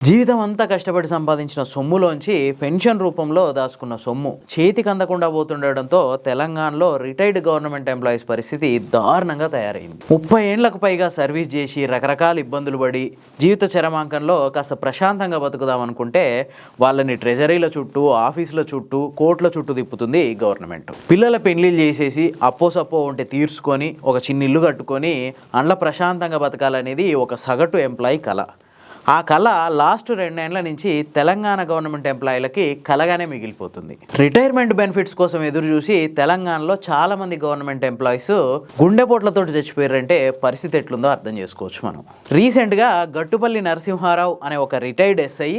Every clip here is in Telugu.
జీవితం అంతా కష్టపడి సంపాదించిన సొమ్ములోంచి పెన్షన్ రూపంలో దాచుకున్న సొమ్ము చేతికి అందకుండా పోతుండడంతో తెలంగాణలో రిటైర్డ్ గవర్నమెంట్ ఎంప్లాయీస్ పరిస్థితి దారుణంగా తయారైంది. 30 ఏళ్లకు పైగా సర్వీస్ చేసి రకరకాల ఇబ్బందులు పడి జీవిత చరమాంకంలో కాస్త ప్రశాంతంగా బతుకుదామనుకుంటే వాళ్ళని ట్రెజరీల చుట్టూ, ఆఫీసుల చుట్టూ, కోర్టుల చుట్టూ తిప్పుతుంది గవర్నమెంట్. పిల్లల పెళ్లిళ్ళు చేసేసి అప్పో సప్పో ఉంటే తీర్చుకొని ఒక చిన్న ఇల్లు కట్టుకొని అండ్ల ప్రశాంతంగా బతకాలనేది ఒక సగటు ఎంప్లాయీ కళ. ఆ కళ లాస్ట్ 2 ఏళ్ల నుంచి తెలంగాణ గవర్నమెంట్ ఎంప్లాయీలకి కలగానే మిగిలిపోతుంది. రిటైర్మెంట్ బెనిఫిట్స్ కోసం ఎదురు చూసి తెలంగాణలో చాలా మంది గవర్నమెంట్ ఎంప్లాయీస్ గుండెపోట్లతో చచ్చిపోయారంటే పరిస్థితి ఎట్లుందో అర్థం చేసుకోవచ్చు మనం. రీసెంట్గా గట్టుపల్లి నరసింహారావు అనే ఒక రిటైర్డ్ ఎస్ఐ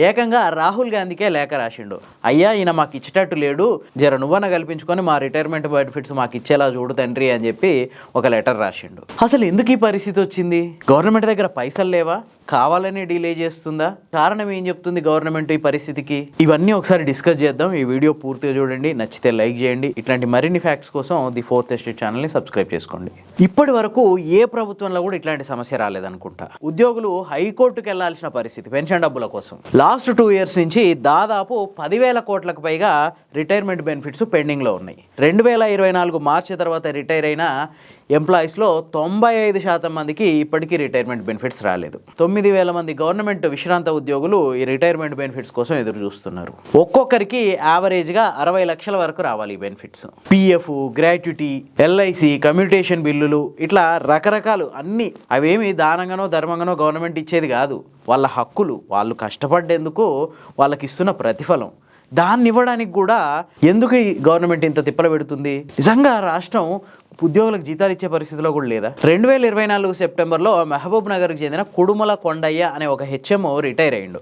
ఏకంగా రాహుల్ గాంధీకే లేఖ రాసిండు. అయ్యా, ఈయన మాకు ఇచ్చేటట్టు లేడు, జర నువ్వన కల్పించుకొని మా రిటైర్మెంట్ బెనిఫిట్స్ మాకు ఇచ్చేలా చూడు తండ్రి అని చెప్పి ఒక లెటర్ రాసిండు. అసలు ఎందుకు ఈ పరిస్థితి వచ్చింది? గవర్నమెంట్ దగ్గర పైసలు లేవా? కావాలని డిలే చేస్తుందా? కారణం ఏం చెప్తుంది గవర్నమెంట్ ఈ పరిస్థితికి? ఇవన్నీ ఒకసారి డిస్కస్ చేద్దాం. ఈ వీడియో పూర్తిగా చూడండి, నచ్చితే లైక్ చేయండి. ఇట్లాంటి మరిన్ని ఫ్యాక్ట్స్ కోసం ది ఫోర్త్ ఎస్టేట్ ఛానల్ని సబ్స్క్రైబ్ చేసుకోండి. ఇప్పటి వరకు ఏ ప్రభుత్వంలో కూడా ఇట్లాంటి సమస్య రాలేదనుకుంటా. ఉద్యోగులు హైకోర్టుకు వెళ్లాల్సిన పరిస్థితి పెన్షన్ డబ్బుల కోసం. లాస్ట్ 2 years నుంచి దాదాపు 10,000 కోట్లకు పైగా రిటైర్మెంట్ బెనిఫిట్స్ పెండింగ్లో ఉన్నాయి. 2024 మార్చి తర్వాత రిటైర్ అయిన ఎంప్లాయీస్లో 95% మందికి ఇప్పటికీ రిటైర్మెంట్ బెనిఫిట్స్ రాలేదు. 9,000 మంది గవర్నమెంట్ విశ్రాంత ఉద్యోగులు ఈ రిటైర్మెంట్ బెనిఫిట్స్ కోసం ఎదురు చూస్తున్నారు. ఒక్కొక్కరికి యావరేజ్గా 60 లక్షల వరకు రావాలి ఈ benefits. PF, gratuity, LIC, commutation బిల్లులు, ఇట్లా రకరకాలు అన్నీ. అవేమి దానంగానో ధర్మంగానో గవర్నమెంట్ ఇచ్చేది కాదు. వాళ్ళ హక్కులు, వాళ్ళు కష్టపడ్డేందుకు వాళ్ళకి ఇస్తున్న ప్రతిఫలం. దాన్ని ఇవ్వడానికి కూడా ఎందుకు ఈ గవర్నమెంట్ ఇంత తిప్పలు పెడుతుంది? నిజంగా రాష్ట్రం ఉద్యోగులకు జీతాలు ఇచ్చే పరిస్థితిలో కూడా లేదా? 2024 సెప్టెంబర్లో మహబూబ్ నగర్కి చెందిన కుడుమల కొండయ్య అనే ఒక హెచ్ఎం రిటైర్ అయ్యిండు.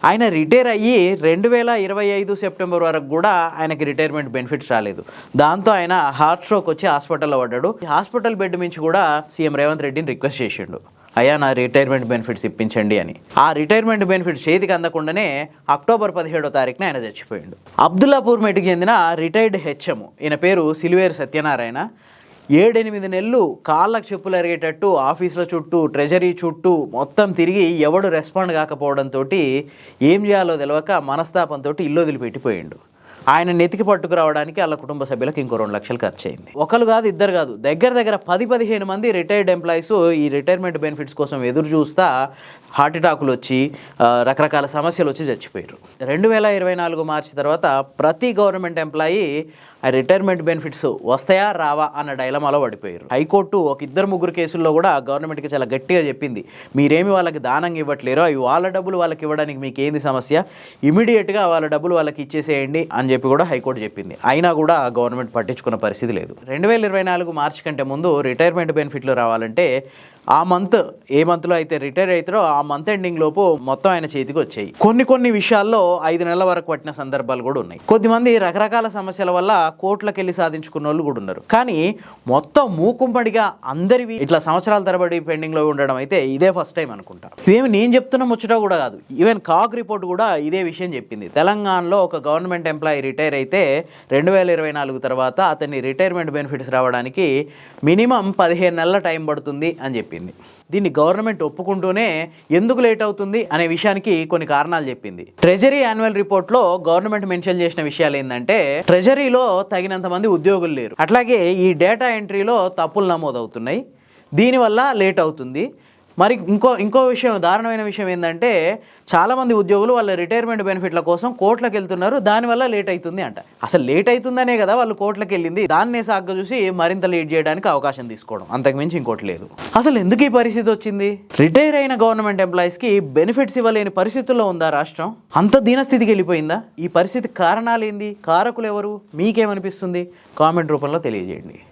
ఆయన రిటైర్ అయ్యి 2025 సెప్టెంబర్ వరకు కూడా ఆయనకి రిటైర్మెంట్ బెనిఫిట్స్ రాలేదు. దాంతో ఆయన హార్ట్ స్ట్రోక్ వచ్చి హాస్పిటల్లో పడ్డాడు. హాస్పిటల్ బెడ్ నుంచి కూడా సీఎం రేవంత్ రెడ్డిని రిక్వెస్ట్ చేసిండు, అయ్యా నా రిటైర్మెంట్ బెనిఫిట్స్ ఇప్పించండి అని. ఆ రిటైర్మెంట్ బెనిఫిట్స్ చేతికి అందకుండానే అక్టోబర్ 17వ తారీఖున ఆయన చచ్చిపోయిండు. అబ్దుల్లాపూర్ మెట్కి చెందిన రిటైర్డ్ హెచ్ఎం, ఈయన పేరు సిల్వేరు సత్యనారాయణ. 7-8 నెలలు కాళ్ళకు చెప్పులు అరిగేటట్టు ఆఫీసుల చుట్టూ, ట్రెజరీ చుట్టూ మొత్తం తిరిగి ఎవడు రెస్పాండ్ కాకపోవడంతో ఏం చేయాలో తెలియక మనస్తాపంతో ఇల్లు వదిలిపెట్టిపోయిండు. ఆయన నెతికి పట్టుకురావడానికి వాళ్ళ కుటుంబ సభ్యులకు ఇంకో 2 లక్షలు ఖర్చు అయింది. ఒకరు కాదు, ఇద్దరు కాదు, దగ్గర 10-15 మంది రిటైర్డ్ ఎంప్లాయీస్ ఈ రిటైర్మెంట్ బెనిఫిట్స్ కోసం ఎదురు చూస్తా హార్ట్ అటాకులు వచ్చి రకరకాల సమస్యలు వచ్చి చచ్చిపోయారు. 2024 మార్చి తర్వాత ప్రతి గవర్నమెంట్ ఎంప్లాయీ ఆ రిటైర్మెంట్ బెనిఫిట్స్ వస్తాయా రావా అన్న డైలమాలో పడిపోయారు. హైకోర్టు ఒక 2-3 కేసుల్లో కూడా గవర్నమెంట్కి చాలా గట్టిగా చెప్పింది, మీరేమి వాళ్ళకి దానంగా ఇవ్వట్లేరో, అవి వాళ్ళ డబ్బులు వాళ్ళకి ఇవ్వడానికి మీకు ఏంది సమస్య, ఇమీడియట్గా వాళ్ళ డబ్బులు వాళ్ళకి ఇచ్చేసేయండి అని చెప్పి కూడా హైకోర్టు చెప్పింది. అయినా కూడా గవర్నమెంట్ పట్టించుకున్న పరిస్థితి లేదు. 2024 మార్చి కంటే ముందు రిటైర్మెంట్ బెనిఫిట్లు రావాలంటే ఆ మంత్, ఏ మంత్లో అయితే రిటైర్ అవుతారో ఆ మంత్ ఎండింగ్ లోపు మొత్తం ఆయన చేతికి వచ్చాయి. కొన్ని విషయాల్లో 5 నెలల వరకు పట్టిన సందర్భాలు కూడా ఉన్నాయి. కొద్దిమంది రకరకాల సమస్యల వల్ల కోర్టులకు వెళ్ళి సాధించుకున్న వాళ్ళు కూడా ఉన్నారు. కానీ మొత్తం మూకుంపడిగా అందరివి ఇట్లా సంవత్సరాల తరబడి పెండింగ్లో ఉండడం అయితే ఇదే ఫస్ట్ టైం అనుకుంటా. ఇదేమి నేను చెప్తున్న ముచ్చట కూడా కాదు, ఈవెన్ కాగ్ రిపోర్ట్ కూడా ఇదే విషయం చెప్పింది. తెలంగాణలో ఒక గవర్నమెంట్ ఎంప్లాయీ రిటైర్ అయితే 2024 తర్వాత అతన్ని రిటైర్మెంట్ బెనిఫిట్స్ రావడానికి మినిమం 15 నెలల టైం పడుతుంది అని చెప్పింది. దీన్ని గవర్నమెంట్ ఒప్పుకుంటూనే ఎందుకు లేట్ అవుతుంది అనే విషయానికి కొన్ని కారణాలు చెప్పింది. ట్రెజరీ యాన్యువల్ రిపోర్ట్లో గవర్నమెంట్ మెన్షన్ చేసిన విషయాలు ఏంటంటే, ట్రెజరీలో తగినంత మంది ఉద్యోగులు లేరు, అట్లాగే ఈ డేటా ఎంట్రీలో తప్పులు నమోదవుతున్నాయి, దీనివల్ల లేట్ అవుతుంది. మరి ఇంకో విషయం, దారుణమైన విషయం ఏంటంటే, చాలామంది ఉద్యోగులు వాళ్ళ రిటైర్మెంట్ బెనిఫిట్ల కోసం కోర్టులకు వెళ్తున్నారు, దానివల్ల లేట్ అవుతుంది అంట. అసలు లేట్ అవుతుందనే కదా వాళ్ళు కోర్టులకు వెళ్ళింది, దాన్నే సాగ్గా చూసి మరింత లేట్ చేయడానికి అవకాశం తీసుకోవడం, అంతకుమించి ఇంకోటి లేదు. అసలు ఎందుకు ఈ పరిస్థితి వచ్చింది? రిటైర్ అయిన గవర్నమెంట్ ఎంప్లాయీస్కి బెనిఫిట్స్ ఇవ్వలేని పరిస్థితుల్లో ఉందా రాష్ట్రం? అంత దీనస్థితికి వెళ్ళిపోయిందా? ఈ పరిస్థితి కారణాలు ఏంది? కారకులు ఎవరు? మీకేమనిపిస్తుంది? కామెంట్ రూపంలో తెలియజేయండి.